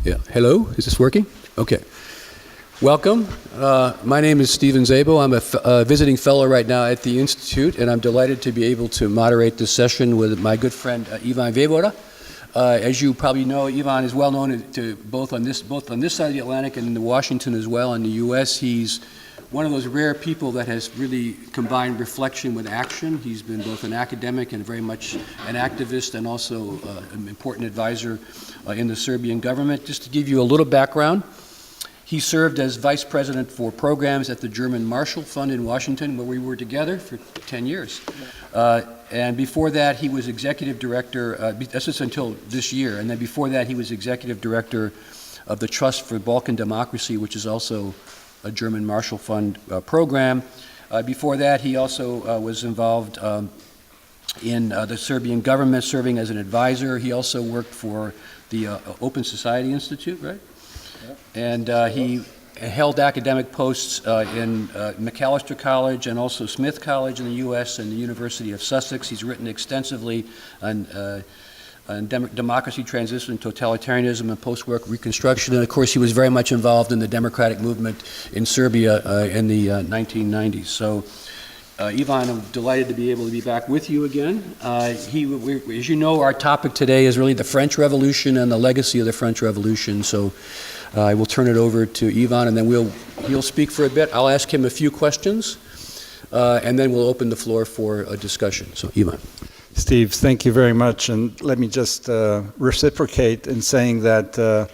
Yeah. Hello, is this working? Okay. Welcome. My name is Stephen Szabo. I'm a visiting fellow right now at the Institute, and I'm delighted to be able to moderate this session with my good friend Ivan Vejvoda. As you probably know, Ivan is well known to both on this side of the Atlantic and in Washington as well. In the U.S., he's one of those rare people that has really combined reflection with action. He's been both an academic and very much an activist, and also an important advisor in the Serbian government. Just to give you a little background, he served as vice president for programs at the German Marshall Fund in Washington, where we were together for 10 years. And before that, he was executive director, this is until this year, and then before that, he was executive director of the Trust for Balkan Democracy, which is also a German Marshall Fund program. Before that, he also was involved in the Serbian government, serving as an advisor. He also worked for the Open Society Institute, right? Yep. And he held academic posts in Macalester College and also Smith College in the U.S. and the University of Sussex. He's written extensively on democracy transition, totalitarianism, and post-war reconstruction. And of course, he was very much involved in the democratic movement in Serbia in the 1990s. So, Ivan, I'm delighted to be able to be back with you again. As you know, our topic today is really the French Revolution and the legacy of the French Revolution. So, I will turn it over to Ivan, and then he'll speak for a bit. I'll ask him a few questions, and then we'll open the floor for a discussion. So, Ivan. Steve, thank you very much. And let me just reciprocate in saying that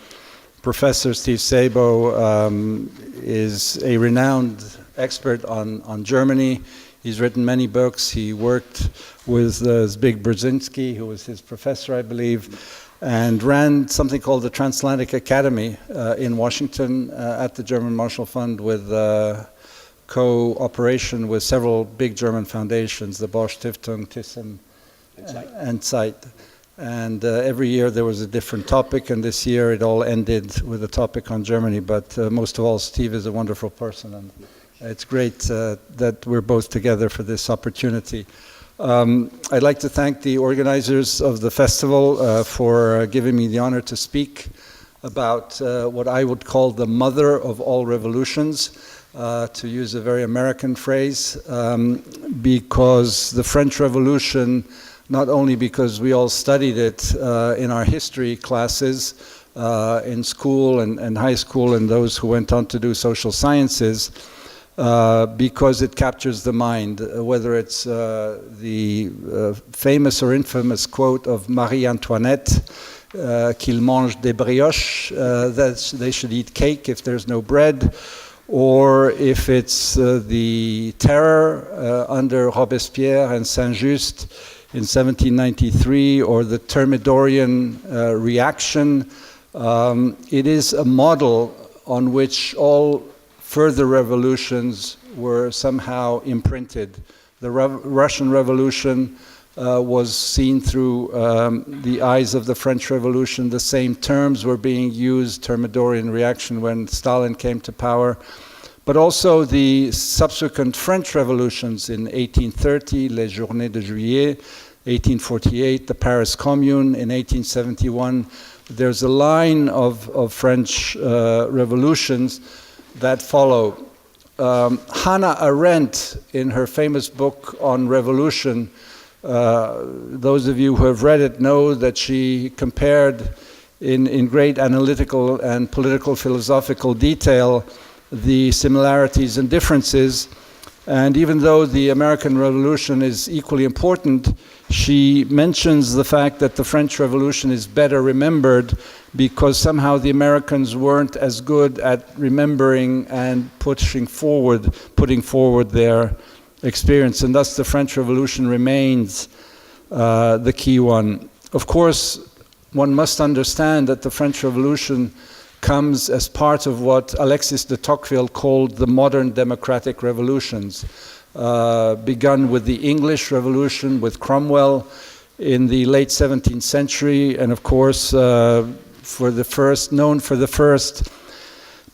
Professor Steve Szabo is a renowned expert on Germany. He's written many books. He worked with Zbig Brzezinski, who was his professor, I believe, and ran something called the Transatlantic Academy in Washington at the German Marshall Fund with cooperation with several big German foundations, the Bosch Stiftung, Thyssen, and Zeit. And every year there was a different topic, and this year it all ended with a topic on Germany. But most of all, Steve is a wonderful person, and it's great that we're both together for this opportunity. I'd like to thank the organizers of the festival for giving me the honor to speak about what I would call the mother of all revolutions, to use a very American phrase, because the French Revolution, not only because we all studied it in our history classes in school and high school, and those who went on to do social sciences, because it captures the mind, whether it's the famous or infamous quote of Marie Antoinette, qu'ils mangent des brioches, that they should eat cake if there's no bread, or if it's the terror under Robespierre and Saint-Just in 1793, or the Thermidorian reaction. It is a model on which all further revolutions were somehow imprinted. The Russian Revolution was seen through the eyes of the French Revolution. The same terms were being used, Thermidorian reaction, when Stalin came to power. But also the subsequent French revolutions in 1830, Les Journées de Juillet, 1848, the Paris Commune in 1871. There's a line of French revolutions that follow. Hannah Arendt, in her famous book on revolution, those of you who have read it know that she compared in great analytical and political philosophical detail the similarities and differences. And even though the American Revolution is equally important, she mentions the fact that the French Revolution is better remembered because somehow the Americans weren't as good at remembering and putting forward their experience, and thus the French Revolution remains the key one. Of course, one must understand that the French Revolution comes as part of what Alexis de Tocqueville called the modern democratic revolutions, begun with the English Revolution with Cromwell in the late 17th century, and of course known for the first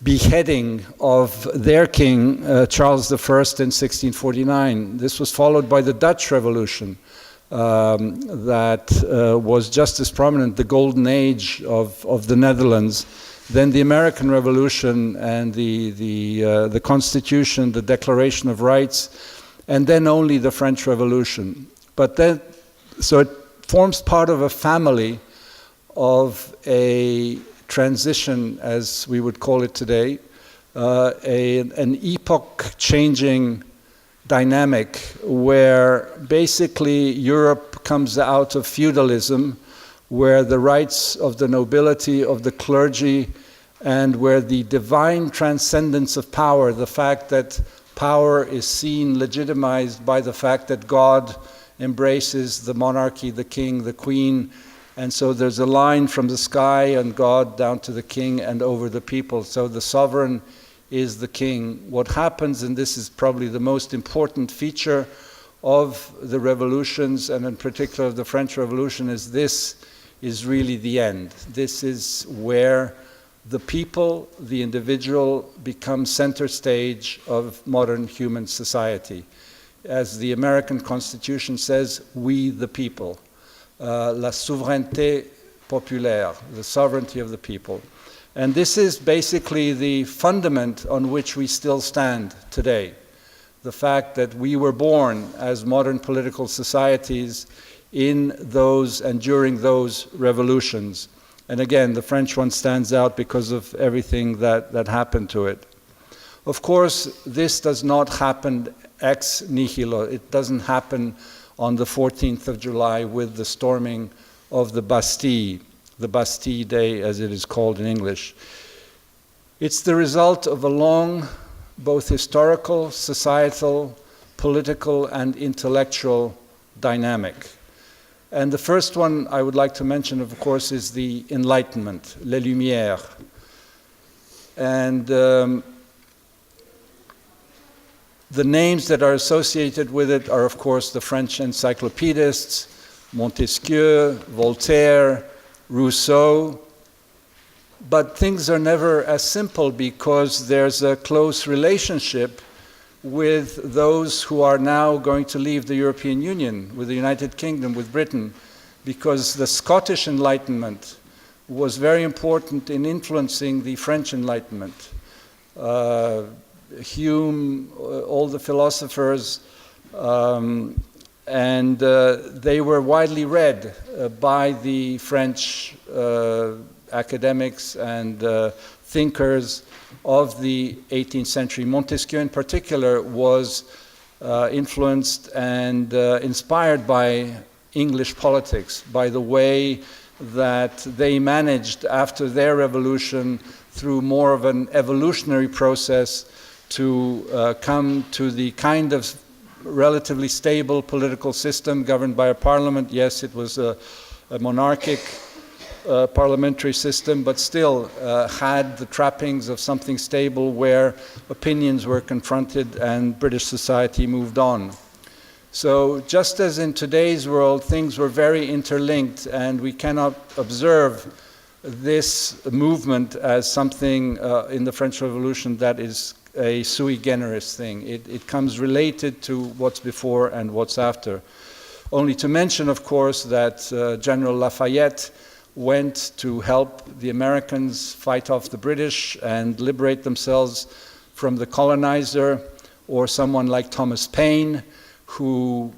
beheading of their king, Charles I, in 1649. This was followed by the Dutch Revolution, that was just as prominent, the golden age of the Netherlands, then the American Revolution and the Constitution, the Declaration of Rights, and then only the French Revolution. But then, so it forms part of a family of a transition, as we would call it today, an epoch-changing dynamic where basically Europe comes out of feudalism, where the rights of the nobility, of the clergy, and where the divine transcendence of power, the fact that power is seen, legitimized by the fact that God embraces the monarchy, the king, the queen, and so there's a line from the sky and God down to the king and over the people. So the sovereign is the king. What happens, and this is probably the most important feature of the revolutions, and in particular of the French Revolution, is this is really the end. This is where the people, the individual, become center stage of modern human society. As the American Constitution says, we the people. La souveraineté populaire, the sovereignty of the people. And this is basically the fundament on which we still stand today. The fact that we were born as modern political societies in those and during those revolutions. And again, the French one stands out because of everything that happened to it. Of course, this does not happen ex nihilo. It doesn't happen on the 14th of July with the storming of the Bastille Day, as it is called in English. It's the result of a long, both historical, societal, political, and intellectual dynamic. And the first one I would like to mention, of course, is the Enlightenment, les Lumières. And the names that are associated with it are, of course, the French encyclopedists, Montesquieu, Voltaire, Rousseau. But things are never as simple because there's a close relationship with those who are now going to leave the European Union, with the United Kingdom, with Britain, because the Scottish Enlightenment was very important in influencing the French Enlightenment. Hume, all the philosophers, and they were widely read by the French academics and thinkers of the 18th century. Montesquieu in particular was influenced and inspired by English politics, by the way that they managed after their revolution through more of an evolutionary process to come to the kind of relatively stable political system governed by a parliament. Yes, it was a monarchic parliamentary system, but still had the trappings of something stable where opinions were confronted and British society moved on. So just as in today's world, things were very interlinked, and we cannot observe this movement as something in the French Revolution that is a sui generis thing. It comes related to what's before and what's after. Only to mention, of course, that General Lafayette went to help the Americans fight off the British and liberate themselves from the colonizer, or someone like Thomas Paine, who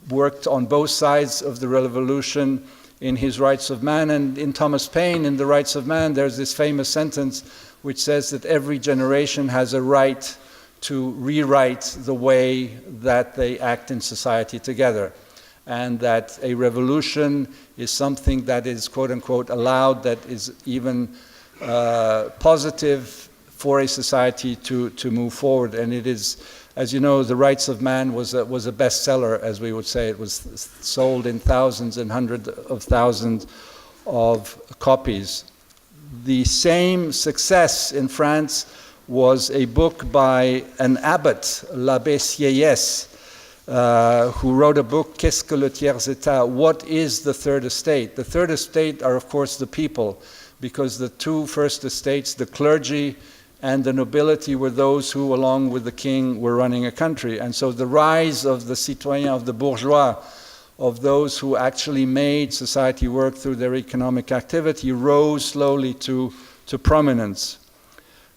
worked on both sides of the revolution in his Rights of Man. And in Thomas Paine, in the Rights of Man, there's this famous sentence which says that every generation has a right to rewrite the way that they act in society together, and that a revolution is something that is, quote unquote, allowed, that is even positive for a society to move forward. And it is, as you know, the Rights of Man was a bestseller, as we would say. It was sold in thousands and hundreds of thousands of copies. The same success in France was a book by an abbot, l'Abbé Sieyès, who wrote a book, Qu'est-ce que le tiers-état? What is the third estate? The third estate are, of course, the people, because the two first estates, the clergy and the nobility, were those who, along with the king, were running a country. And so the rise of the citoyen, of the bourgeois, of those who actually made society work through their economic activity rose slowly to prominence.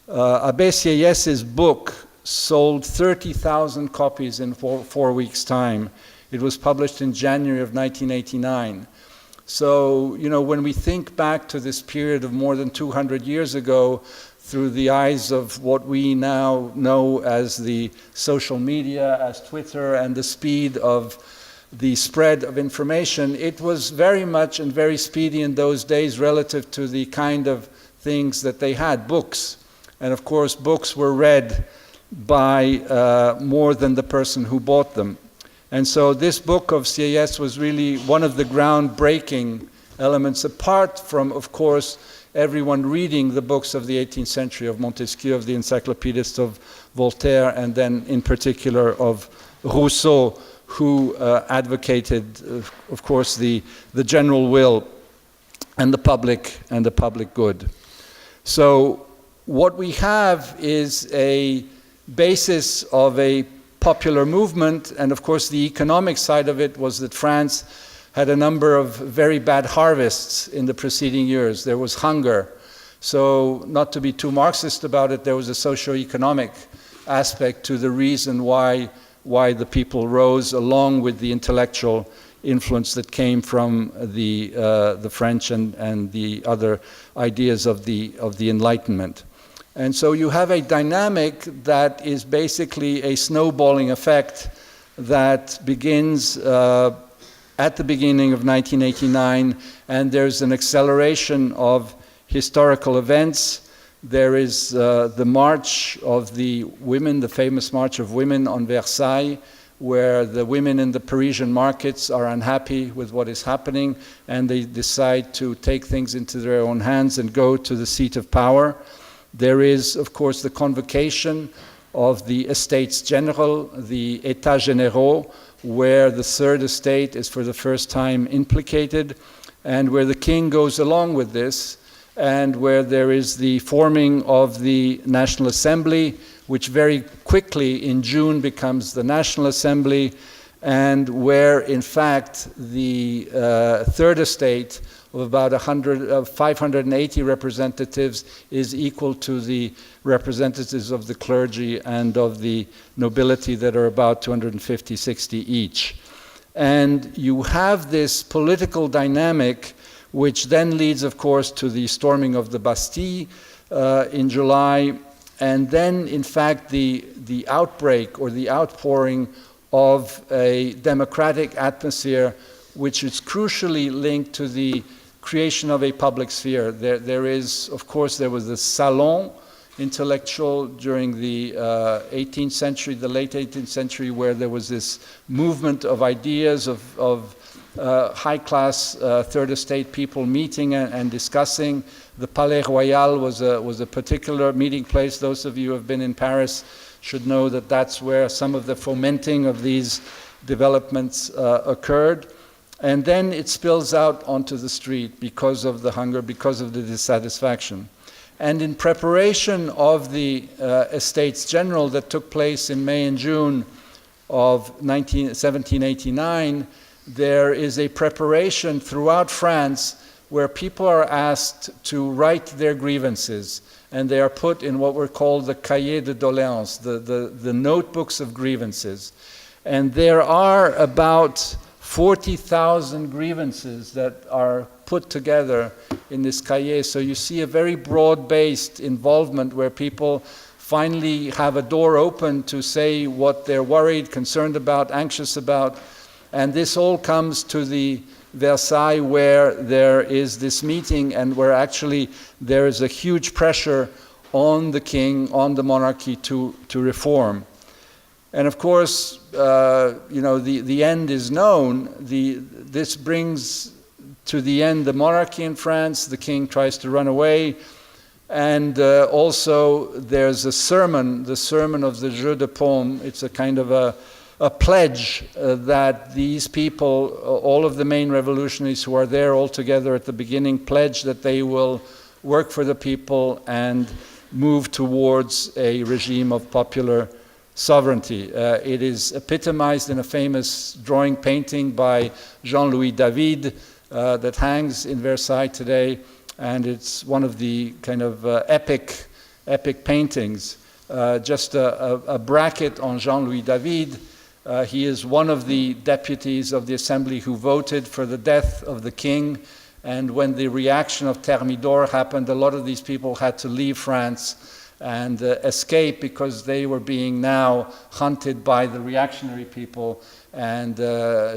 Abbé Sieyès' book sold 30,000 copies in 4 weeks' time. It was published in January of 1989. So, you know, when we think back to this period of more than 200 years ago, through the eyes of what we now know as the social media, as Twitter, and the speed of the spread of information, it was very much and very speedy in those days relative to the kind of things that they had, books. And of course, books were read by more than the person who bought them. And so this book of Sieyès was really one of the groundbreaking elements, apart from, of course, everyone reading the books of the 18th century, of Montesquieu, of the encyclopedists of Voltaire, and then in particular of Rousseau, who advocated, of course, the general will and the public good. So what we have is a basis of a popular movement, and of course the economic side of it was that France had a number of very bad harvests in the preceding years. There was hunger. So not to be too Marxist about it, there was a socio-economic aspect to the reason why the people rose, along with the intellectual influence that came from the French and the other ideas of the Enlightenment. And so you have a dynamic that is basically a snowballing effect that begins at the beginning of 1989, and there's an acceleration of historical events. There is the march of the women, the famous March of Women on Versailles, where the women in the Parisian markets are unhappy with what is happening, and they decide to take things into their own hands and go to the seat of power. There is, of course, the convocation of the Estates General, the États Généraux, where the Third Estate is for the first time implicated, and where the king goes along with this, and where there is the forming of the National Assembly, which very quickly in June becomes the National Assembly, and where in fact the Third Estate of about 580 representatives is equal to the representatives of the clergy and of the nobility that are about 250, 60 each. And you have this political dynamic which then leads, of course, to the storming of the Bastille in July, and then, in fact, the outbreak or the outpouring of a democratic atmosphere which is crucially linked to the creation of a public sphere. There is, of course, there was the salon intellectual during the 18th century, the late 18th century, where there was this movement of ideas of high-class Third Estate people meeting and discussing. The Palais Royal was a particular meeting place. Those of you who have been in Paris should know that that's where some of the fomenting of these developments occurred. And then it spills out onto the street because of the hunger, because of the dissatisfaction. And in preparation of the Estates General that took place in May and June of 1789, there is a preparation throughout France where people are asked to write their grievances, and they are put in what were called the cahiers de doléances, the notebooks of grievances. And there are about 40,000 grievances that are put together in this cahier. So you see a very broad-based involvement where people finally have a door open to say what they're worried, concerned about, anxious about. And this all comes to the Versailles, where there is this meeting and where actually there is a huge pressure on the king, on the monarchy to reform. And of course, you know, the end is known. This brings to the end the monarchy in France. The king tries to run away. And also there's a sermon, the sermon of the Jeu de Paume. It's a kind of a pledge that these people, all of the main revolutionaries who are there all together at the beginning, pledge that they will work for the people and move towards a regime of popular sovereignty. It is epitomized in a famous drawing painting by Jean-Louis David that hangs in Versailles today, and it's one of the kind of epic paintings. Just a bracket on Jean-Louis David. He is one of the deputies of the assembly who voted for the death of the king, and when the reaction of Thermidor happened, a lot of these people had to leave France and escape because they were being now hunted by the reactionary people. And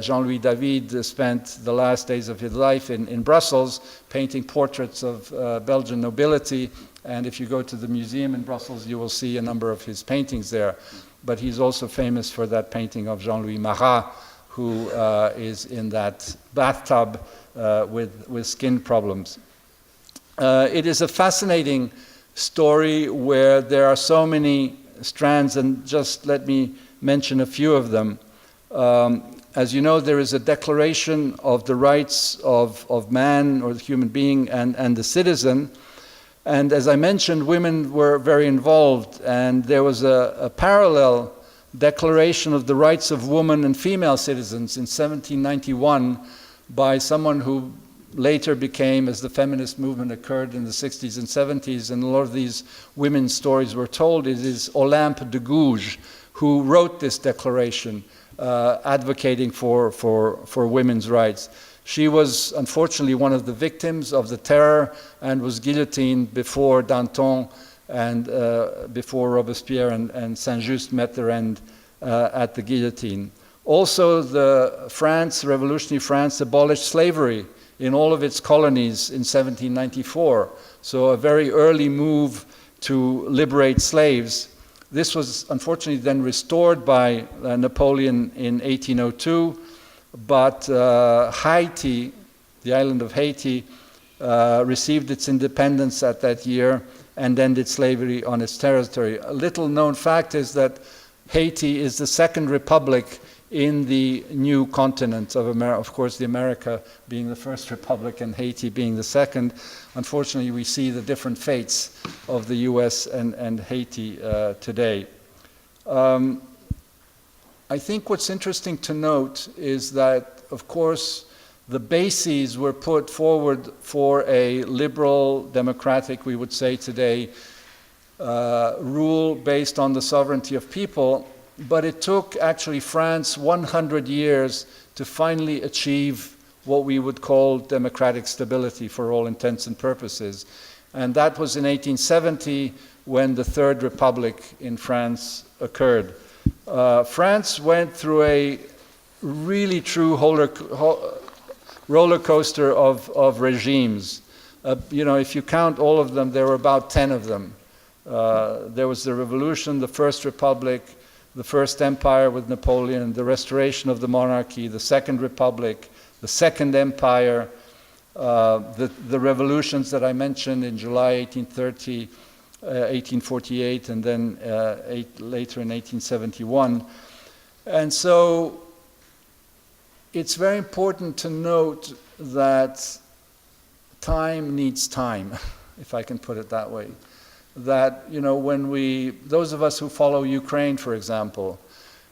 Jean-Louis David spent the last days of his life in Brussels painting portraits of Belgian nobility. And if you go to the museum in Brussels, you will see a number of his paintings there. But he's also famous for that painting of Jean-Louis Marat, who is in that bathtub with skin problems. It is a fascinating story where there are so many strands, and just let me mention a few of them. As you know, there is a declaration of the rights of man or the human being and the citizen. And as I mentioned, women were very involved, and there was a parallel declaration of the rights of women and female citizens in 1791 by someone who later became, as the feminist movement occurred in the 60s and 70s, and a lot of these women's stories were told. It is Olympe de Gouges who wrote this declaration advocating for women's rights. She was unfortunately one of the victims of the terror and was guillotined before Danton and before Robespierre and Saint-Just met their end at the guillotine. Also, revolutionary France abolished slavery in all of its colonies in 1794. So a very early move to liberate slaves. This was unfortunately then restored by Napoleon in 1802. But Haiti, the island of Haiti, received its independence at that year and ended slavery on its territory. A little known fact is that Haiti is the second republic in the new continent of America. Of course, the America being the first republic and Haiti being the second. Unfortunately, we see the different fates of the US and Haiti today. I think what's interesting to note is that, of course, the bases were put forward for a liberal, democratic, we would say today, rule based on the sovereignty of people, but it took actually France 100 years to finally achieve what we would call democratic stability for all intents and purposes. And that was in 1870 when the Third Republic in France occurred. France went through a really true roller coaster of regimes. If you count all of them, there were about 10 of them. There was the Revolution, the First Republic, the First Empire with Napoleon, the restoration of the monarchy, the Second Republic, the Second Empire, the revolutions that I mentioned in July 1830, 1848, and then later in 1871. And so it's very important to note that time needs time, if I can put it that way. That, when those of us who follow Ukraine, for example,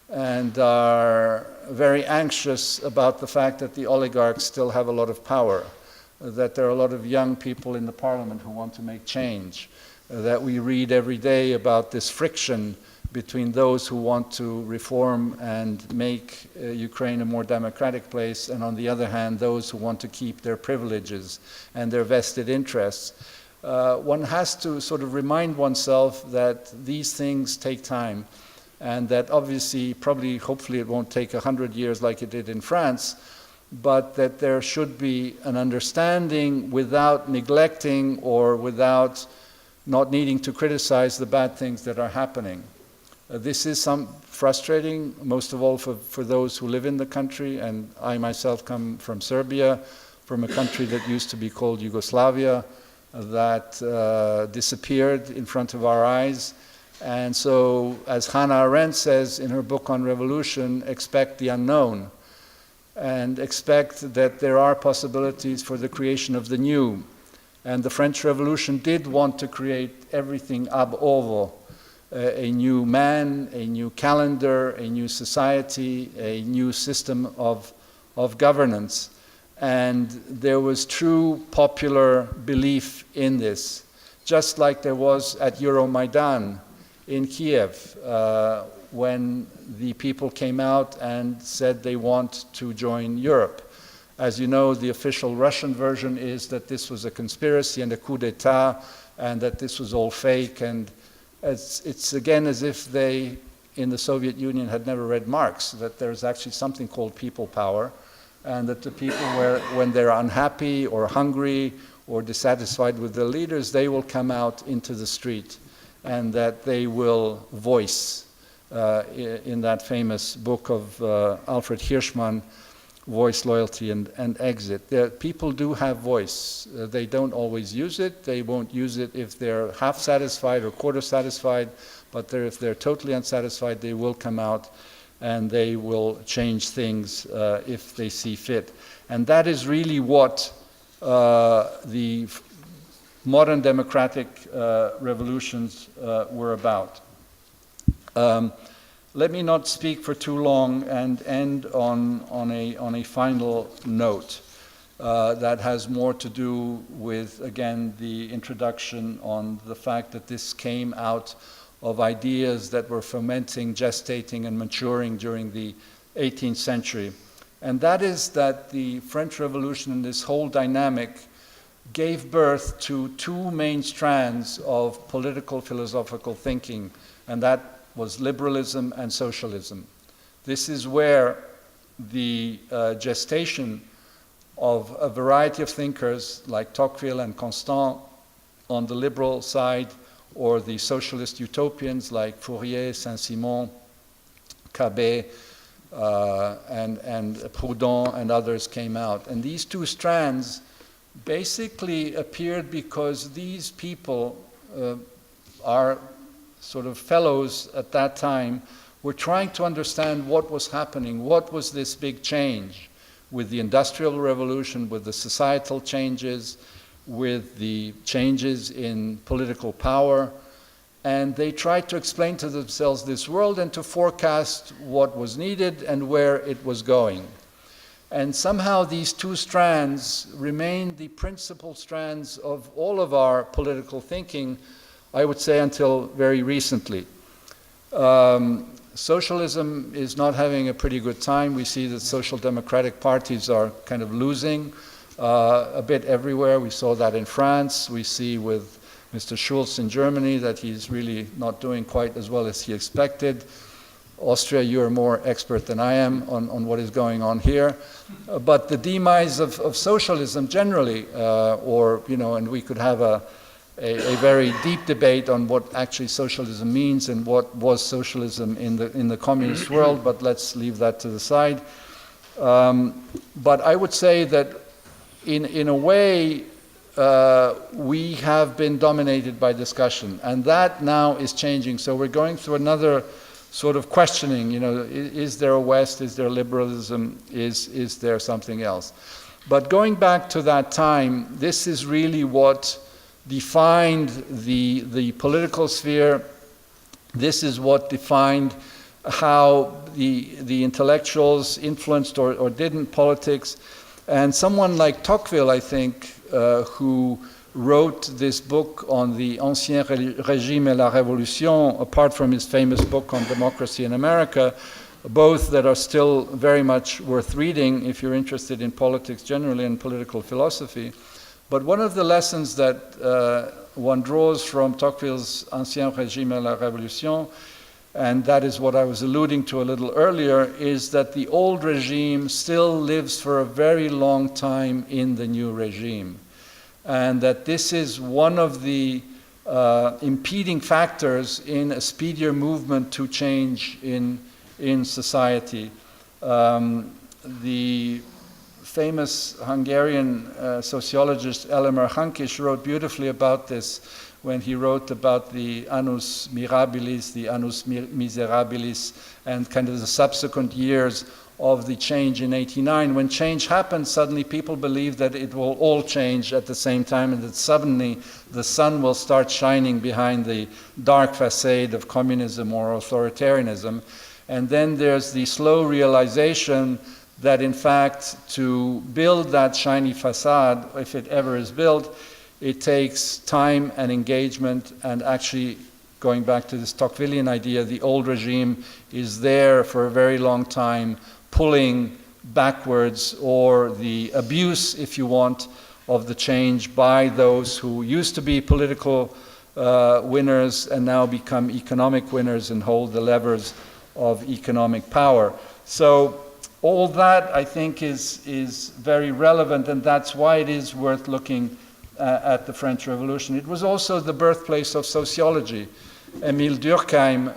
and are very anxious about the fact that the oligarchs still have a lot of power, that there are a lot of young people in the parliament who want to make change, that we read every day about this friction between those who want to reform and make Ukraine a more democratic place, and on the other hand, those who want to keep their privileges and their vested interests. One has to sort of remind oneself that these things take time, and that obviously, hopefully it won't take 100 years like it did in France, but that there should be an understanding without neglecting or without not needing to criticize the bad things that are happening. This is frustrating, most of all for those who live in the country, and I myself come from Serbia, from a country that used to be called Yugoslavia, that disappeared in front of our eyes. And so, as Hannah Arendt says in her book on revolution, expect the unknown, and expect that there are possibilities for the creation of the new. And the French Revolution did want to create everything ab ovo, a new man, a new calendar, a new society, a new system of governance. And there was true popular belief in this, just like there was at Euromaidan in Kiev, when the people came out and said they want to join Europe. As you know, the official Russian version is that this was a conspiracy and a coup d'etat, and that this was all fake, and it's again as if they, in the Soviet Union, had never read Marx, that there's actually something called people power, and that the people, when they're unhappy or hungry or dissatisfied with their leaders, they will come out into the street, and that they will voice, in that famous book of Alfred Hirschman, Voice, Loyalty, and Exit. People do have voice. They don't always use it. They won't use it if they're half satisfied or quarter satisfied, but if they're totally unsatisfied, they will come out and they will change things if they see fit. And that is really what the modern democratic revolutions were about. Let me not speak for too long and end on a final note that has more to do with, again, the introduction on the fact that this came out of ideas that were fermenting, gestating, and maturing during the 18th century. And that is that the French Revolution and this whole dynamic gave birth to two main strands of political philosophical thinking, and that was liberalism and socialism. This is where the gestation of a variety of thinkers like Tocqueville and Constant on the liberal side, or the socialist utopians like Fourier, Saint-Simon, Cabet, and Proudhon and others came out. And these two strands basically appeared because these people are sort of fellows at that time were trying to understand what was happening, what was this big change with the Industrial Revolution, with the societal changes, with the changes in political power, and they tried to explain to themselves this world and to forecast what was needed and where it was going. And somehow these two strands remained the principal strands of all of our political thinking, I would say, until very recently. Socialism is not having a pretty good time. We see that social democratic parties are kind of losing a bit everywhere. We saw that in France. We see with Mr. Schulz in Germany that he's really not doing quite as well as he expected. Austria, you're more expert than I am on what is going on here. But the demise of socialism generally, and we could have a very deep debate on what actually socialism means and what was socialism in the communist world, but let's leave that to the side. But I would say that in a way, we have been dominated by discussion, and that now is changing. So we're going through another sort of questioning, is there a West, is there liberalism, is there something else? But going back to that time, this is really what defined the political sphere. This is what defined how the intellectuals influenced or didn't politics. And someone like Tocqueville, I think, who wrote this book on the Ancien Régime et la Révolution, apart from his famous book on democracy in America, both that are still very much worth reading if you're interested in politics generally and political philosophy. But one of the lessons that one draws from Tocqueville's Ancien Régime et la Révolution, and that is what I was alluding to a little earlier, is that the old regime still lives for a very long time in the new regime. And that this is one of the impeding factors in a speedier movement to change in society. The famous Hungarian sociologist Elemer Hankish wrote beautifully about this when he wrote about the annus mirabilis, the annus miserabilis, and kind of the subsequent years of the change in '89. When change happened, suddenly people believe that it will all change at the same time and that suddenly the sun will start shining behind the dark facade of communism or authoritarianism. And then there's the slow realization that in fact to build that shiny facade, if it ever is built, it takes time and engagement, and actually going back to this Tocquevillian idea, the old regime is there for a very long time, pulling backwards, or the abuse, if you want, of the change by those who used to be political winners and now become economic winners and hold the levers of economic power. So all that, I think, is very relevant, and that's why it is worth looking at the French Revolution. It was also the birthplace of sociology. Émile Durkheim,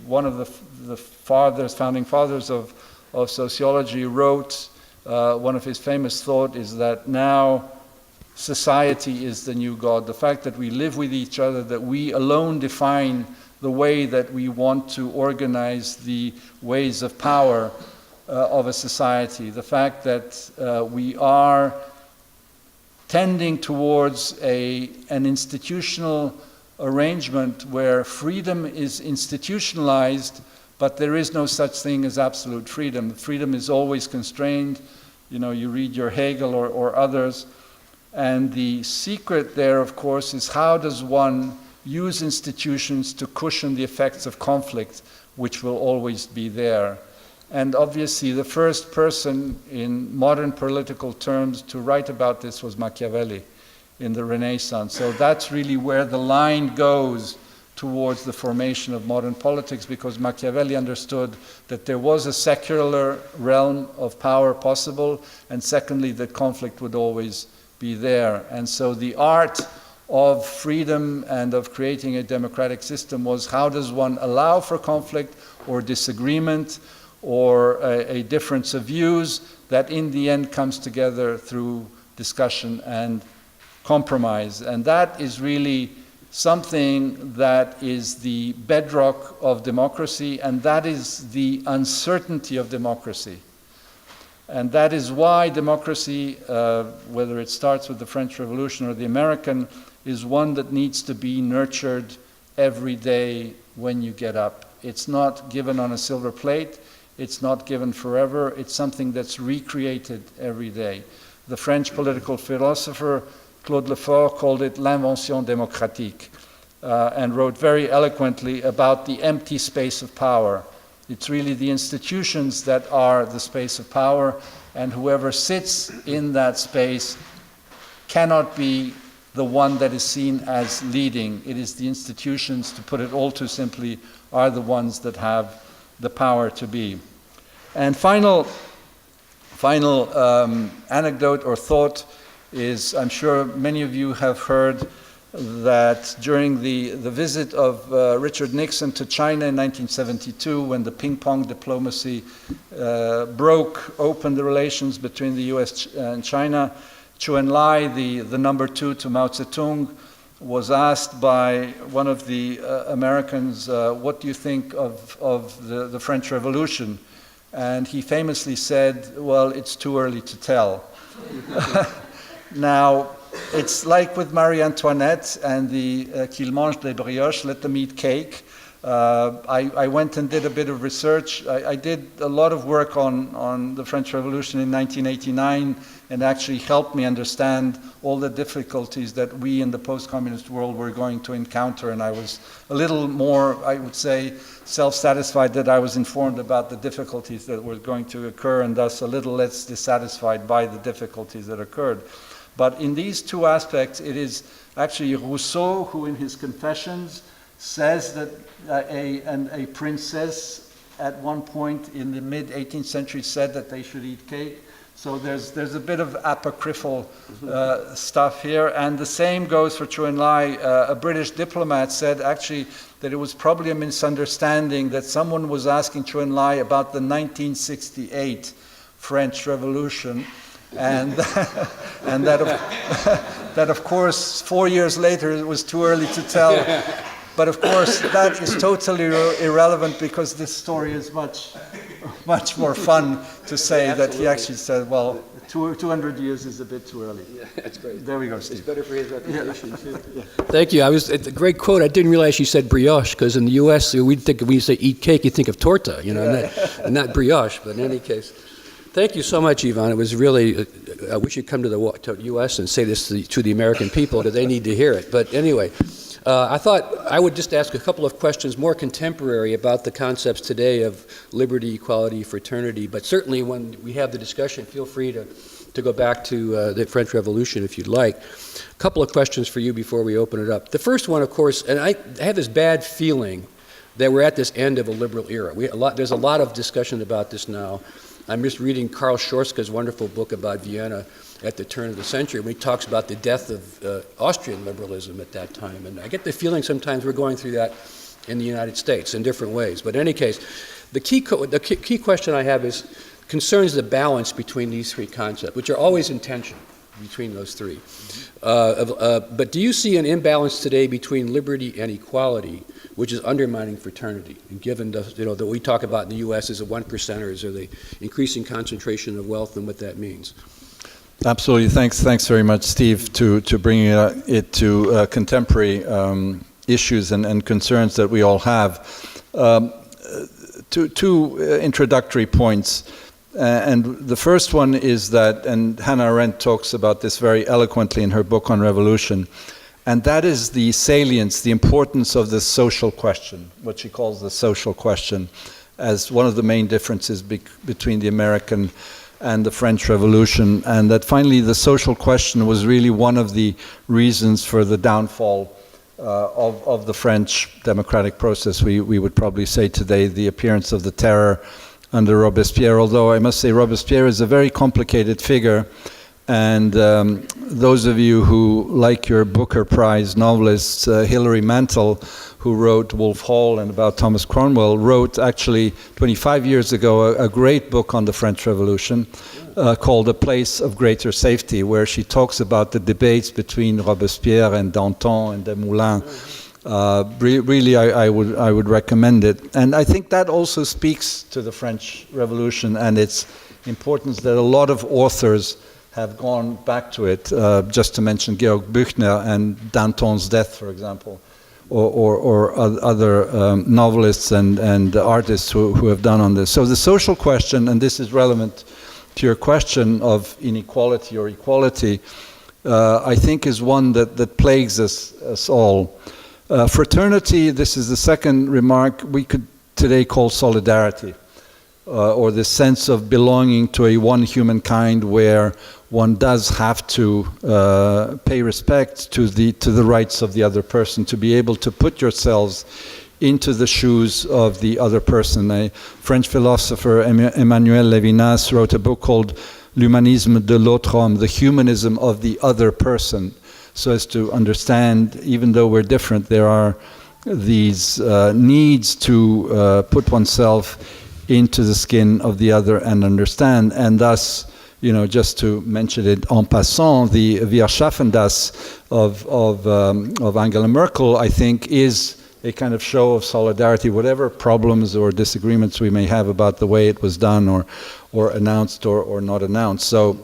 one of the founding fathers of sociology, wrote, one of his famous thoughts is that now society is the new God. The fact that we live with each other, that we alone define the way that we want to organize the ways of power of a society. The fact that we are tending towards an institutional arrangement where freedom is institutionalized, but there is no such thing as absolute freedom. Freedom is always constrained. You know, you read your Hegel or others, and the secret there, of course, is how does one use institutions to cushion the effects of conflict, which will always be there. And obviously the first person in modern political terms to write about this was Machiavelli in the Renaissance. So that's really where the line goes towards the formation of modern politics, because Machiavelli understood that there was a secular realm of power possible, and secondly, that conflict would always be there. And so the art of freedom and of creating a democratic system was how does one allow for conflict or disagreement or a difference of views that in the end comes together through discussion and compromise. And that is really something that is the bedrock of democracy, and that is the uncertainty of democracy. And that is why democracy, whether it starts with the French Revolution or the American, is one that needs to be nurtured every day when you get up. It's not given on a silver plate. It's not given forever. It's something that's recreated every day. The French political philosopher Claude Lefort called it l'invention démocratique, and wrote very eloquently about the empty space of power. It's really the institutions that are the space of power, and whoever sits in that space cannot be the one that is seen as leading. It is the institutions, to put it all too simply, are the ones that have the power to be. And final anecdote or thought is, I'm sure many of you have heard that during the visit of Richard Nixon to China in 1972, when the ping-pong diplomacy broke open the relations between the US and China, Zhou Enlai, the number two to Mao Zedong, was asked by one of the Americans, what do you think of the French Revolution? And he famously said, well, it's too early to tell. Now, it's like with Marie Antoinette and the qu'il mange des brioches, let them eat cake. I went and did a bit of research. I did a lot of work on the French Revolution in 1989, and actually helped me understand all the difficulties that we in the post-communist world were going to encounter. And I was a little more, I would say, self-satisfied that I was informed about the difficulties that were going to occur, and thus a little less dissatisfied by the difficulties that occurred. But in these two aspects, it is actually Rousseau who in his Confessions says that a princess at one point in the mid-18th century said that they should eat cake. So there's a bit of apocryphal stuff here. And the same goes for Zhou Enlai. A British diplomat said actually that it was probably a misunderstanding that someone was asking Zhou Enlai about the 1968 French Revolution. And that of course 4 years later it was too early to tell. But of course, that is totally irrelevant because this story is much more fun to say that he actually said, well, 200 years is a bit too early. Yeah, that's great. There we go, Steve. It's better for his reputation, too. Yeah. Thank you. It's a great quote. I didn't realize you said brioche, because in the U.S., when you say eat cake, you think of torta, and not brioche, but in any case. Thank you so much, Ivan. It was really, I wish you'd come to the U.S. and say this to the American people, because they need to hear it. But anyway, I thought I would just ask a couple of questions more contemporary about the concepts today of liberty, equality, fraternity. But certainly when we have the discussion, feel free to go back to the French Revolution if you'd like. A couple of questions for you before we open it up. The first one, of course, and I have this bad feeling that we're at this end of a liberal era. There's a lot of discussion about this now. I'm just reading Karl Schorska's wonderful book about Vienna at the turn of the century, when he talks about the death of Austrian liberalism at that time. And I get the feeling sometimes we're going through that in the United States in different ways. But in any case, the key question I have concerns the balance between these three concepts, which are always in tension between those three. But do you see an imbalance today between liberty and equality, which is undermining fraternity? And given that we talk about in the U.S. as the 1%ers or the increasing concentration of wealth and what that means. Absolutely. Thanks very much, Steve, to bringing it to contemporary issues and concerns that we all have. Two introductory points. And the first one is that, and Hannah Arendt talks about this very eloquently in her book on revolution, and that is the salience, the importance of the social question, what she calls the social question, as one of the main differences between the American and the French Revolution, and that finally the social question was really one of the reasons for the downfall of the French democratic process. We would probably say today the appearance of the terror under Robespierre, although I must say Robespierre is a very complicated figure, and those of you who like your Booker Prize novelists, Hilary Mantel, who wrote Wolf Hall and about Thomas Cromwell, wrote actually 25 years ago a great book on the French Revolution called A Place of Greater Safety, where she talks about the debates between Robespierre and Danton and Desmoulins. Really, I would recommend it. And I think that also speaks to the French Revolution and its importance, that a lot of authors have gone back to it, just to mention Georg Büchner and Danton's death, for example, or other novelists and artists who have done on this. So the social question, and this is relevant to your question of inequality or equality, I think is one that plagues us all. Fraternity, this is the second remark, we could today call solidarity, or the sense of belonging to a one humankind where one does have to pay respect to the rights of the other person, to be able to put yourselves into the shoes of the other person. A French philosopher, Emmanuel Levinas, wrote a book called L'humanisme de l'autre homme, the humanism of the other person, so as to understand, even though we're different, there are these needs to put oneself into the skin of the other and understand, and thus, just to mention it en passant, the Wir schaffen das of Angela Merkel, I think, is a kind of show of solidarity, whatever problems or disagreements we may have about the way it was done or announced or not announced. So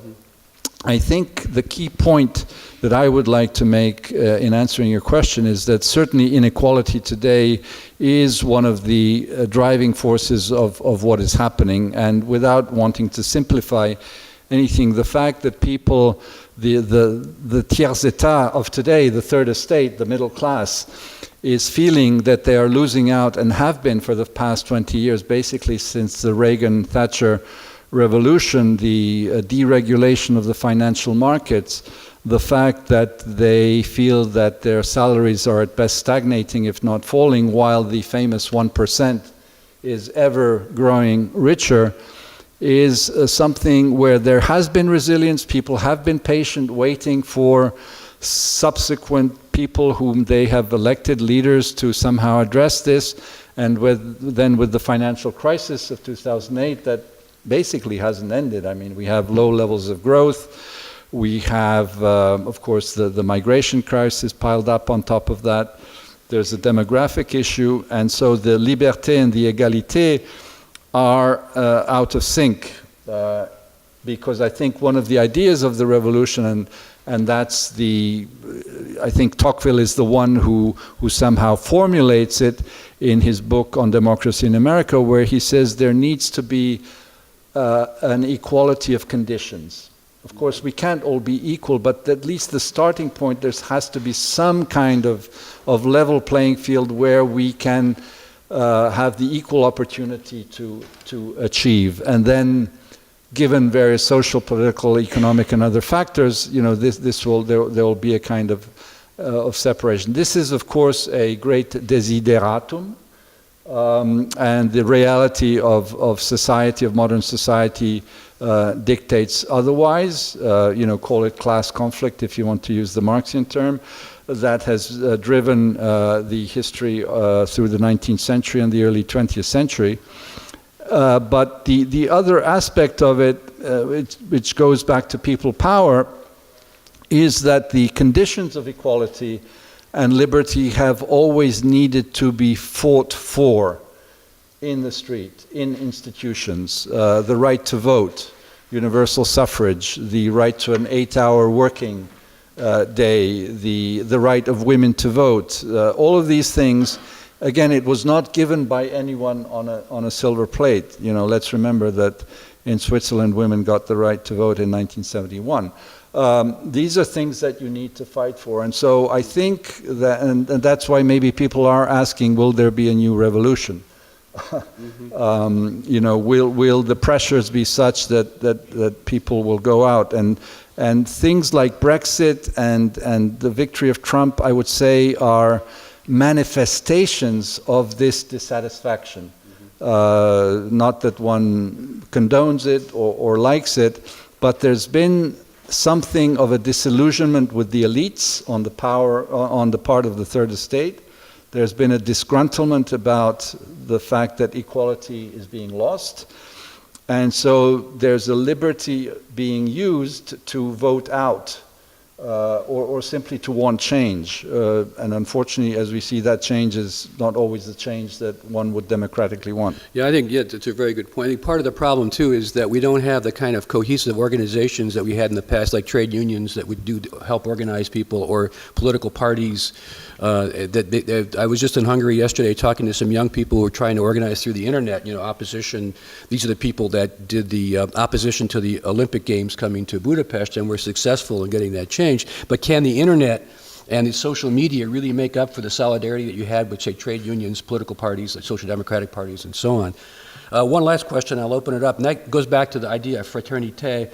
I think the key point that I would like to make in answering your question is that certainly inequality today is one of the driving forces of what is happening, and without wanting to simplify anything, the fact that people, the tiers état of today, the third estate, the middle class, is feeling that they are losing out, and have been for the past 20 years, basically since the Reagan-Thatcher revolution, the deregulation of the financial markets, the fact that they feel that their salaries are at best stagnating, if not falling, while the famous 1% is ever growing richer, is something where there has been resilience. People have been patient, waiting for subsequent people whom they have elected leaders to somehow address this. And then with the financial crisis of 2008, that basically hasn't ended. I mean, we have low levels of growth. We have, of course, the migration crisis piled up on top of that. there's a demographic issue, and so the liberté and the égalité are out of sync. Because I think one of the ideas of the revolution, and that's I think Tocqueville is the one who somehow formulates it in his book on democracy in America, where he says there needs to be an equality of conditions. Of course, we can't all be equal, but at least the starting point, there has to be some kind of level playing field where we can have the equal opportunity to achieve. And then, given various social, political, economic, and other factors, you know, there will be a kind of separation. This is, of course, a great desideratum, and the reality of society, of modern society, dictates otherwise. You know, call it class conflict if you want to use the Marxian term. That has driven the history through the 19th century and the early 20th century. But the other aspect of it, which goes back to people power, is that the conditions of equality and liberty have always needed to be fought for in the street, in institutions. The right to vote, universal suffrage, the right to an 8-hour working day, the right of women to vote, all of these things. Again, it was not given by anyone on a silver plate. You know, let's remember that in Switzerland, women got the right to vote in 1971. These are things that you need to fight for. And so I think that, and that's why maybe people are asking, will there be a new revolution? You know, will the pressures be such that people will go out? And things like Brexit and the victory of Trump, I would say, are manifestations of this dissatisfaction. Not that one condones it or likes it, but there's been something of a disillusionment with the elites on the power on the part of the third estate. There's been a disgruntlement about the fact that equality is being lost. And so there's a liberty being used to vote out or simply to want change. And unfortunately, as we see, that change is not always the change that one would democratically want. Yeah, I think it's a very good point. I think part of the problem, too, is that we don't have the kind of cohesive organizations that we had in the past, like trade unions that would help organize people, or political parties. I was just in Hungary yesterday talking to some young people who were trying to organize through the internet, you know, opposition. These are the people that did the opposition to the Olympic Games coming to Budapest and were successful in getting that change. But can the internet and the social media really make up for the solidarity that you had with, say, trade unions, political parties, like social democratic parties, and so on? One last question, I'll open it up, and that goes back to the idea of fraternité.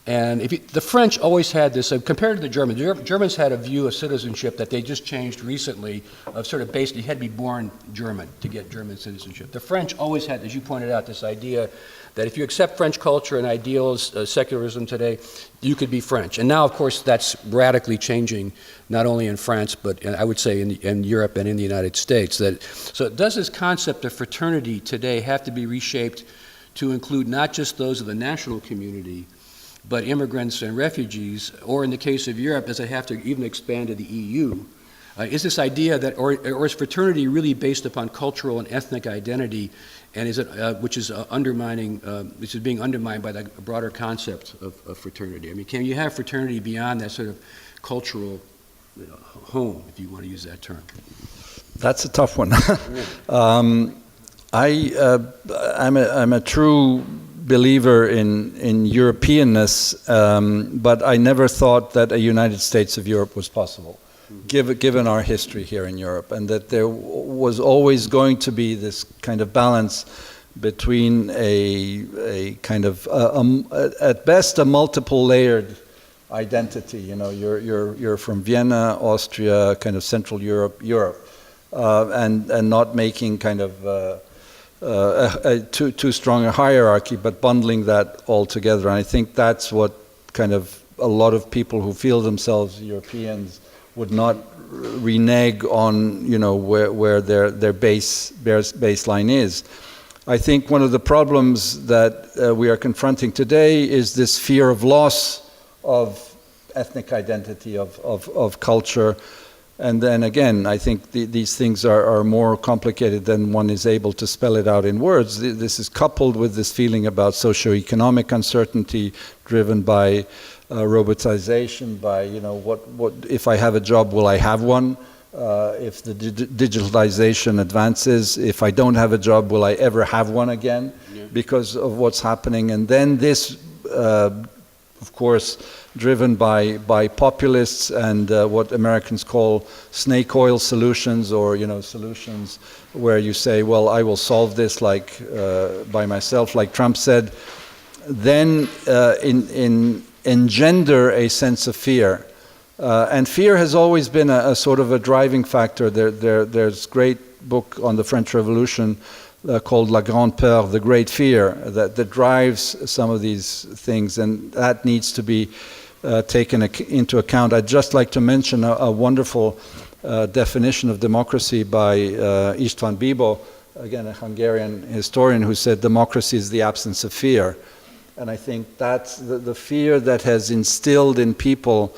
And the French always had this, compared to the Germans had a view of citizenship that they just changed recently, of sort of basically you had to be born German to get German citizenship. The French always had, as you pointed out, this idea that if you accept French culture and ideals, secularism today, you could be French. And now, of course, that's radically changing, not only in France, but I would say in Europe and in the United States. So does this concept of fraternity today have to be reshaped to include not just those of the national community, but immigrants and refugees, or in the case of Europe, does it have to even expand to the EU? Is this idea that, or is fraternity really based upon cultural and ethnic identity, and is it, which is being undermined by the broader concept of fraternity? I mean, can you have fraternity beyond that sort of cultural home, if you want to use that term? That's a tough one. I'm a true believer in Europeanness, but I never thought that a United States of Europe was possible, given our history here in Europe, and that there was always going to be this kind of balance between a kind of, at best, a multiple layered identity. You know, you're from Vienna, Austria, kind of Central Europe, and not making kind of too strong a hierarchy, but bundling that all together. And I think that's what kind of a lot of people who feel themselves Europeans would not renege on, you know, where their baseline is. I think one of the problems that we are confronting today is this fear of loss of ethnic identity, of culture, And then again, I think these things are more complicated than one is able to spell it out in words. This is coupled with this feeling about socioeconomic uncertainty driven by robotization, by, you know, what if I have a job, will I have one? If the digitalization advances, if I don't have a job, will I ever have one again? Yeah. Because of what's happening. And then this, of course, driven by populists and what Americans call snake oil solutions, or, you know, solutions where you say, well, I will solve this like by myself, like Trump said, then engender a sense of fear. And fear has always been a sort of a driving factor. There's a great book on the French Revolution called La Grande Peur, the Great Fear, that drives some of these things, and that needs to be taken into account. I'd just like to mention a wonderful definition of democracy by István Bibó, again a Hungarian historian, who said democracy is the absence of fear. And I think that's the fear that has instilled in people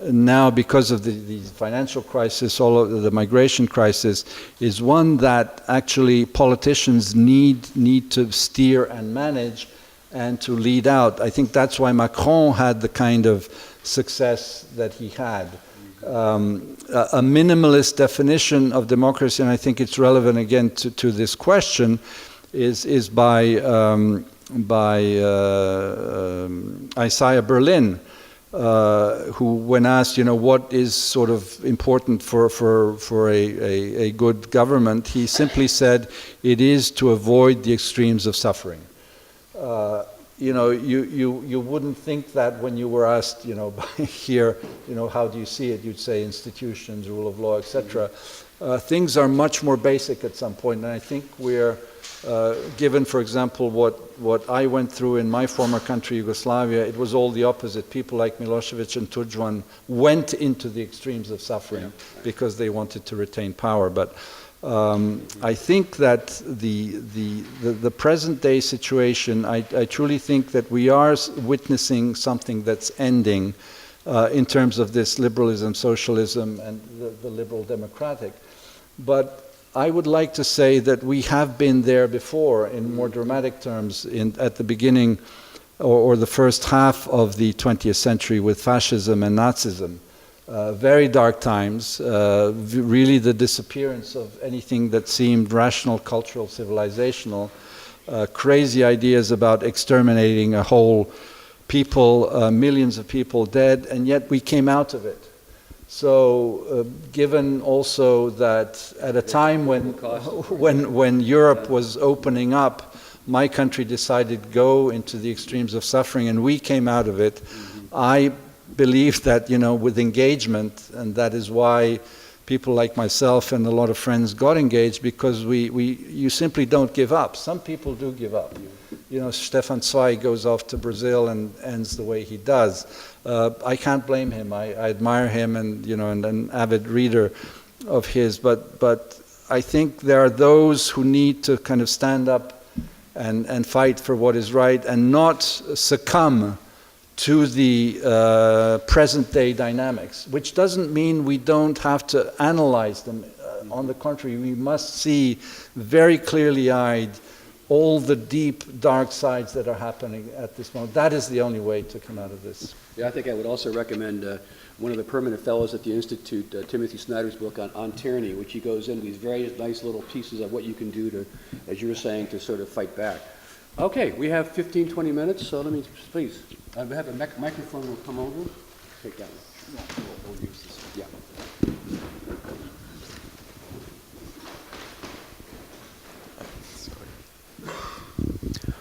now, because of the financial crisis, all of the migration crisis, is one that actually politicians need to steer and manage and to lead out. I think that's why Macron had the kind of success that he had. A minimalist definition of democracy, and I think it's relevant again to this question, is by Isaiah Berlin, who, when asked, you know, what is sort of important for a good government, he simply said, it is to avoid the extremes of suffering. You know, you wouldn't think that when you were asked, you know, here, you know, how do you see it? You'd say institutions, rule of law, etc. Things are much more basic at some point, and I think we're given, for example, what I went through in my former country, Yugoslavia, it was all the opposite. People like Milosevic and Tudjman went into the extremes of suffering because they wanted to retain power. But I think that the present day situation, I truly think that we are witnessing something that's ending in terms of this liberalism, socialism, and the liberal democratic. But I would like to say that we have been there before in more dramatic terms at the beginning or the first half of the 20th century with fascism and Nazism. Very dark times, really the disappearance of anything that seemed rational, cultural, civilizational, crazy ideas about exterminating a whole people, millions of people dead, and yet we came out of it. So, given also that at a time when Europe was opening up, my country decided to go into the extremes of suffering, and we came out of it. I believe that, you know, with engagement, and that is why people like myself and a lot of friends got engaged, because you simply don't give up. Some people do give up. You know, Stefan Zweig goes off to Brazil and ends the way he does. I can't blame him. I admire him, and, you know, and an avid reader of his. But I think there are those who need to kind of stand up and fight for what is right, and not succumb to the present day dynamics, which doesn't mean we don't have to analyze them. On the contrary, we must see very clearly eyed all the deep, dark sides that are happening at this moment. That is the only way to come out of this. Yeah, I think I would also recommend one of the permanent fellows at the Institute, Timothy Snyder's book on tyranny, which he goes into these very nice little pieces of what you can do to, as you were saying, to sort of fight back. Okay, we have 15, 20 minutes, so let me, please. We have a microphone will come over. Take that one. We'll use this. Yeah.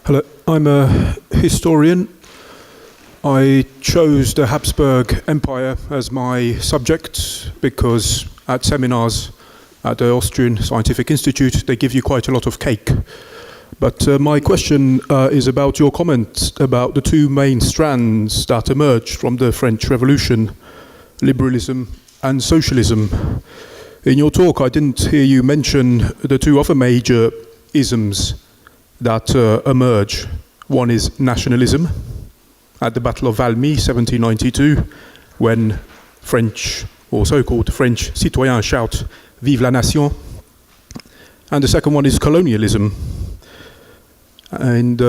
Hello, I'm a historian. I chose the Habsburg Empire as my subject because at seminars at the Austrian Scientific Institute they give you quite a lot of cake. But my question is about your comment about the two main strands that emerged from the French Revolution, liberalism and socialism. In your talk I didn't hear you mention the two other major isms that emerge. One is nationalism at the Battle of Valmy, 1792, when French or so-called French citoyens shout "Vive la nation." And the second one is colonialism. And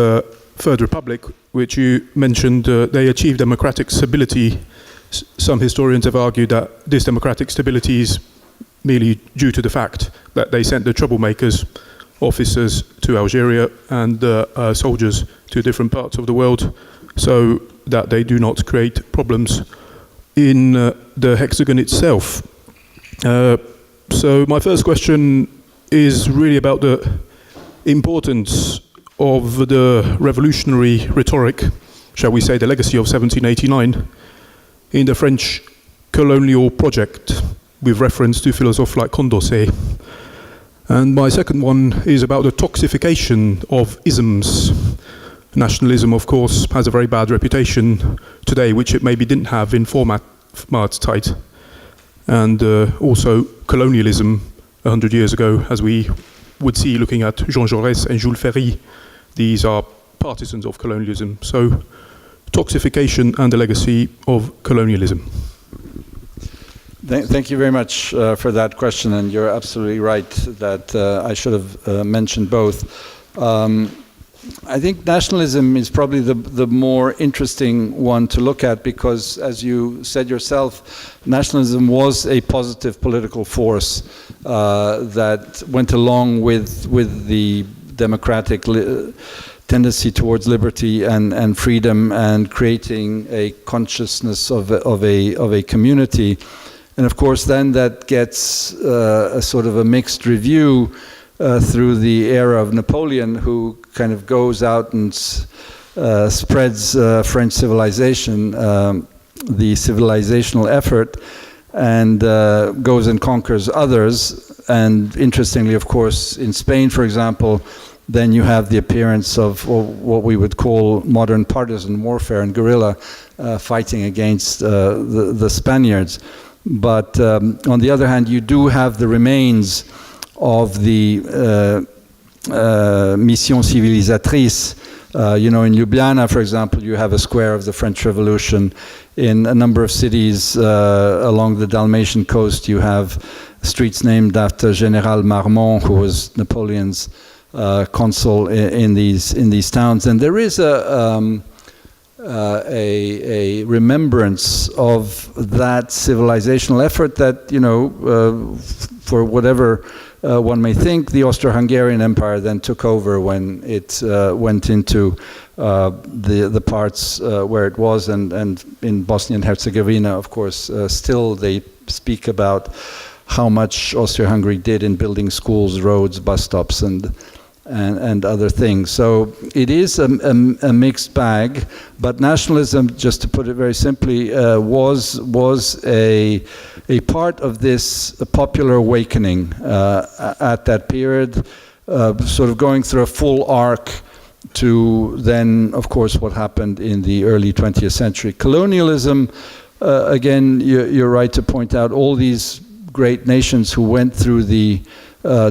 Third Republic, which you mentioned, they achieved democratic stability. Some historians have argued that this democratic stability is merely due to the fact that they sent the troublemakers, officers to Algeria and soldiers to different parts of the world, so that they do not create problems in the hexagon itself. So my first question is really about the importance of the revolutionary rhetoric, shall we say the legacy of 1789, in the French colonial project, with reference to philosophers like Condorcet. And my second one is about the toxification of isms. Nationalism, of course, has a very bad reputation today, which it maybe didn't have in former tijd. And also colonialism 100 years ago, as we would see looking at Jean Jaurès and Jules Ferry. These are partisans of colonialism. So, toxification and the legacy of colonialism. Thank you very much for that question, and you're absolutely right that I should have mentioned both. I think nationalism is probably the more interesting one to look at because, as you said yourself, nationalism was a positive political force that went along with the democratic tendency towards liberty and freedom and creating a consciousness of a community. And of course, then that gets a sort of a mixed review through the era of Napoleon, who kind of goes out and spreads French civilization, the civilizational effort, and goes and conquers others. And interestingly, of course, in Spain, for example, then you have the appearance of what we would call modern partisan warfare and guerrilla fighting against the Spaniards. But on the other hand, you do have the remains of the mission civilisatrice. In Ljubljana, for example, you have a square of the French Revolution. In a number of cities along the Dalmatian coast, you have streets named after General Marmont, who was Napoleon's consul in these towns. And there is a remembrance of that civilizational effort that, for whatever one may think, the Austro-Hungarian Empire then took over when it went into the parts where it was, and in Bosnia and Herzegovina, of course, still they speak about how much Austria-Hungary did in building schools, roads, bus stops, and other things. So it is a mixed bag, but nationalism, just to put it very simply, was a part of this popular awakening at that period, sort of going through a full arc to then, of course, what happened in the early 20th century. Colonialism, again, you're right to point out all these great nations who went through the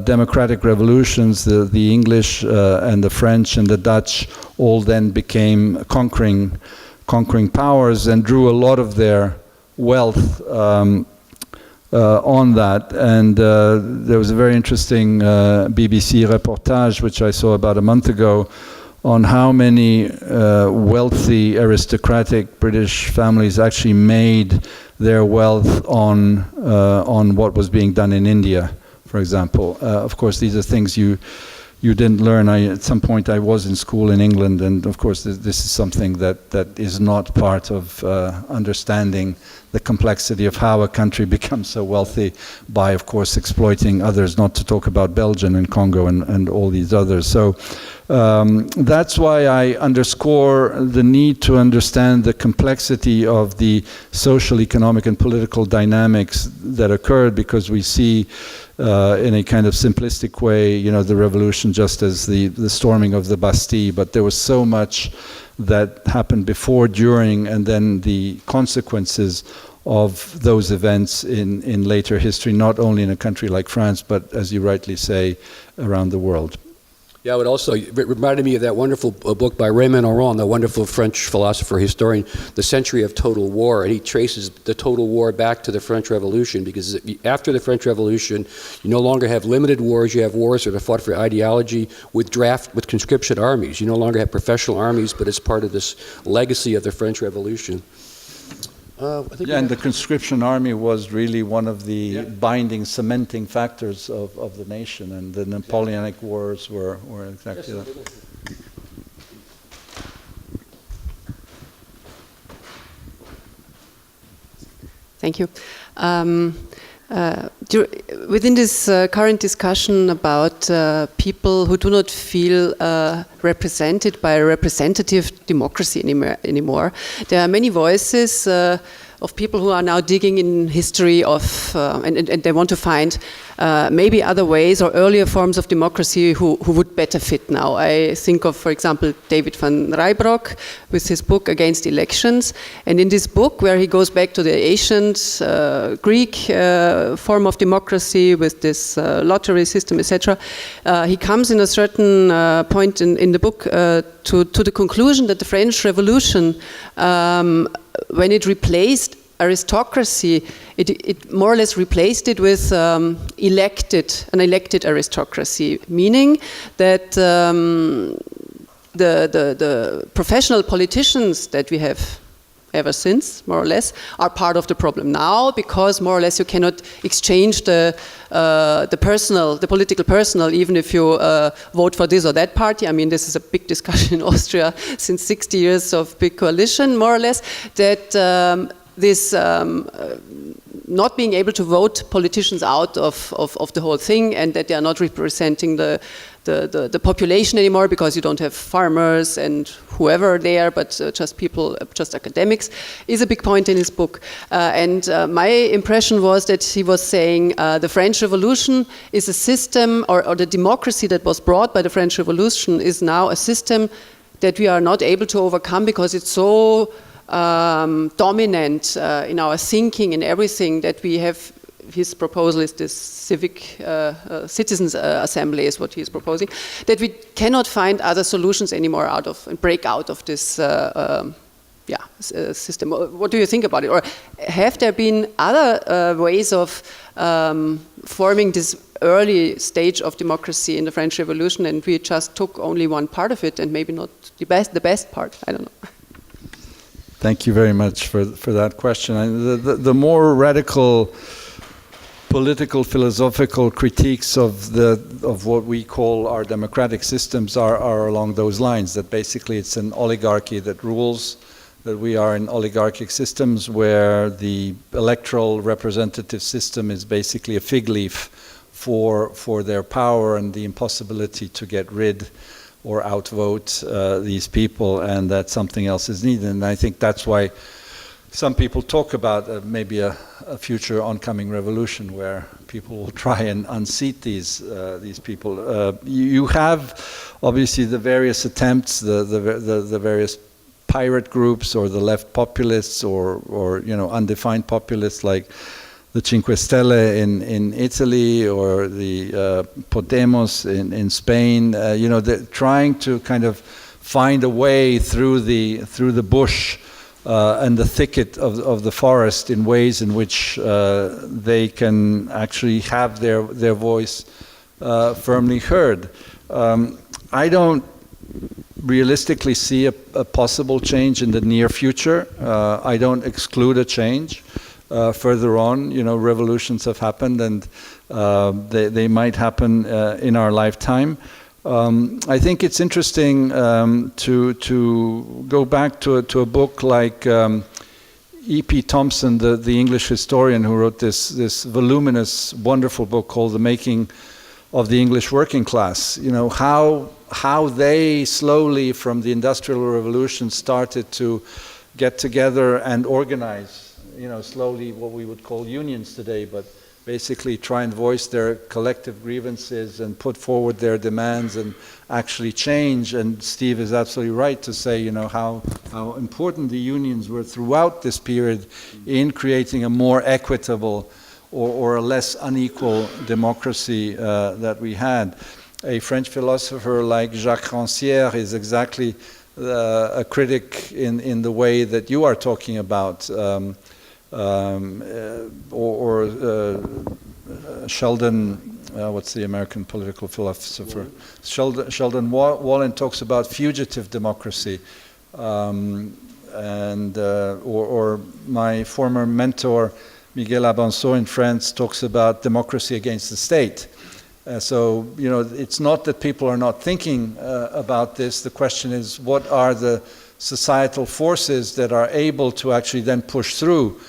democratic revolutions, the English and the French and the Dutch all then became conquering powers and drew a lot of their wealth on that. And there was a very interesting BBC reportage which I saw about a month ago on how many wealthy aristocratic British families actually made their wealth on what was being done in India, for example. Of course, these are things you didn't learn. At some point I was in school in England, and of course this is something that is not part of understanding the complexity of how a country becomes so wealthy by, of course, exploiting others, not to talk about Belgium and Congo and all these others. So that's why I underscore the need to understand the complexity of the social, economic, and political dynamics that occurred, because we see in a kind of simplistic way, the revolution just as the storming of the Bastille, but there was so much that happened before, during, and then the consequences of those events in later history, not only in a country like France, but, as you rightly say, around the world. Yeah, it also reminded me of that wonderful book by Raymond Aron, the wonderful French philosopher, historian, The Century of Total War, and he traces the total war back to the French Revolution, because after the French Revolution, you no longer have limited wars, you have wars that are fought for ideology with conscription armies. You no longer have professional armies, but it's part of this legacy of the French Revolution. And the conscription army was really one of the binding, cementing factors of the nation, and the Napoleonic Wars were exactly that. Thank you. Within this current discussion about people who do not feel represented by a representative democracy anymore, there are many voices of people who are now digging in history of, and they want to find maybe other ways or earlier forms of democracy who would better fit now. I think of, for example, David van Rijbroek with his book Against Elections. And in this book, where he goes back to the ancient Greek form of democracy with this lottery system, etc., he comes in a certain point in the book to the conclusion that the French Revolution, when it replaced aristocracy, it more or less replaced it with an elected aristocracy, meaning that the professional politicians that we have ever since, more or less, are part of the problem now, because more or less you cannot exchange the political personal, even if you vote for this or that party. I mean, this is a big discussion in Austria since 60 years of big coalition, more or less, that this not being able to vote politicians out of the whole thing, and that they are not representing the population anymore, because you don't have farmers and whoever there, but just people, just academics, is a big point in his book. And my impression was that he was saying the French Revolution is a system, or the democracy that was brought by the French Revolution is now a system that we are not able to overcome, because it's so dominant in our thinking and everything, that we have. His proposal is this civic citizens assembly is what he is proposing, that we cannot find other solutions anymore and break out of this system. What do you think about it? Or have there been other ways of forming this early stage of democracy in the French Revolution, and we just took only one part of it, and maybe not the best part? I don't know. Thank you very much for that question. The more radical political philosophical critiques of what we call our democratic systems are along those lines, that basically it's an oligarchy that rules, that we are in oligarchic systems where the electoral representative system is basically a fig leaf for their power and the impossibility to get rid or outvote these people, and that something else is needed. And I think that's why some people talk about maybe a future oncoming revolution where people will try and unseat these people. You have obviously the various attempts, the various pirate groups, or the left populists, or undefined populists like the Cinque Stelle in Italy, or the Podemos in Spain. They're trying to kind of find a way through the bush and the thicket of the forest in ways in which they can actually have their voice firmly heard. I don't realistically see a possible change in the near future. I don't exclude a change further on. Revolutions have happened, and they might happen in our lifetime. I think it's interesting to go back to a book like E.P. Thompson, the English historian who wrote this voluminous, wonderful book called The Making of the English Working Class. How they slowly, from the Industrial Revolution, started to get together and organize, slowly what we would call unions today, but basically try and voice their collective grievances and put forward their demands and actually change. And Steve is absolutely right to say, how important the unions were throughout this period in creating a more equitable or a less unequal democracy that we had. a French philosopher like Jacques Rancière is exactly a critic in the way that you are talking about, or Sheldon, what's the American political philosopher? Sheldon Wallen talks about fugitive democracy, or my former mentor Miguel Abanzo in France talks about democracy against the state. So, you know, it's not that people are not thinking about this. The question is, what are the societal forces that are able to actually then push through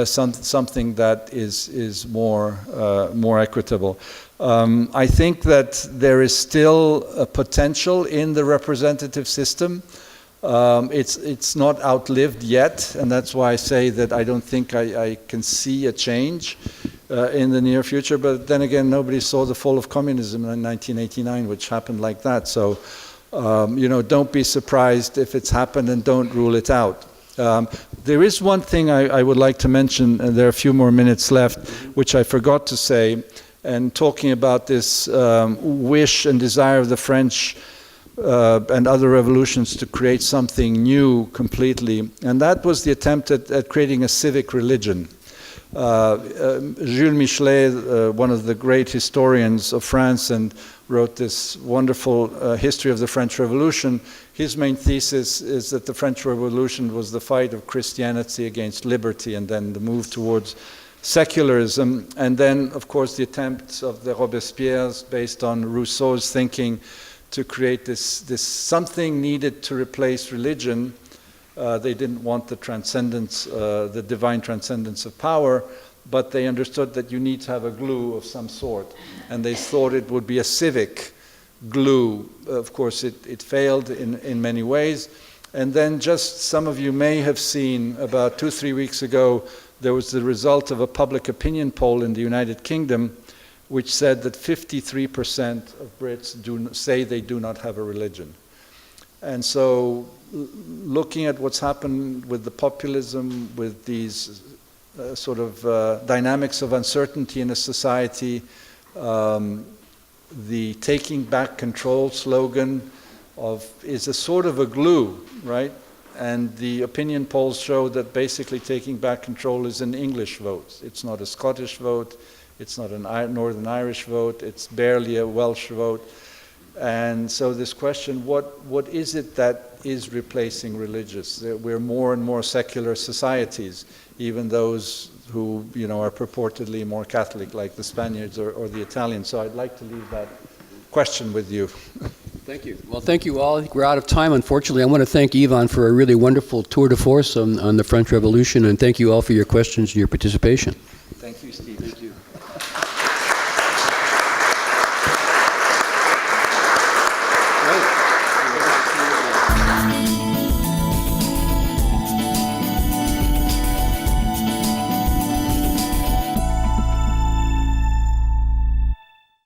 something that is more equitable? I think that there is still a potential in the representative system. It's not outlived yet, and that's why I say that I don't think I can see a change in the near future. But then again, nobody saw the fall of communism in 1989, which happened like that. So, you know, don't be surprised if it's happened, and don't rule it out. There is one thing I would like to mention, and there are a few more minutes left, which I forgot to say, and talking about this wish and desire of the French and other revolutions to create something new completely, and that was the attempt at creating a civic religion. Jules Michelet, one of the great historians of France, and wrote this wonderful history of the French Revolution. His main thesis is that the French Revolution was the fight of Christianity against liberty, and then the move towards secularism, and then, of course, the attempts of the Robespierres based on Rousseau's thinking to create this something needed to replace religion. They didn't want the transcendence, the divine transcendence of power, but they understood that you need to have a glue of some sort, and they thought it would be a civic glue. Of course, it failed in many ways. And then, just some of you may have seen, about 2-3 weeks ago, there was the result of a public opinion poll in the United Kingdom, which said that 53% of Brits say they do not have a religion. And so, looking at what's happened with the populism, with these sort of dynamics of uncertainty in a society, the taking back control slogan is a sort of a glue, right? And the opinion polls show that basically taking back control is an English vote. It's not a Scottish vote, it's not a Northern Irish vote, it's barely a Welsh vote. And so this question, what is it that is replacing religious? We're more and more secular societies, even those who, you know, are purportedly more Catholic, like the Spaniards or the Italians. So I'd like to leave that question with you. Thank you. Well, thank you all. We're out of time, unfortunately. I want to thank Ivan for a really wonderful tour de force on the French Revolution, and thank you all for your questions and your participation.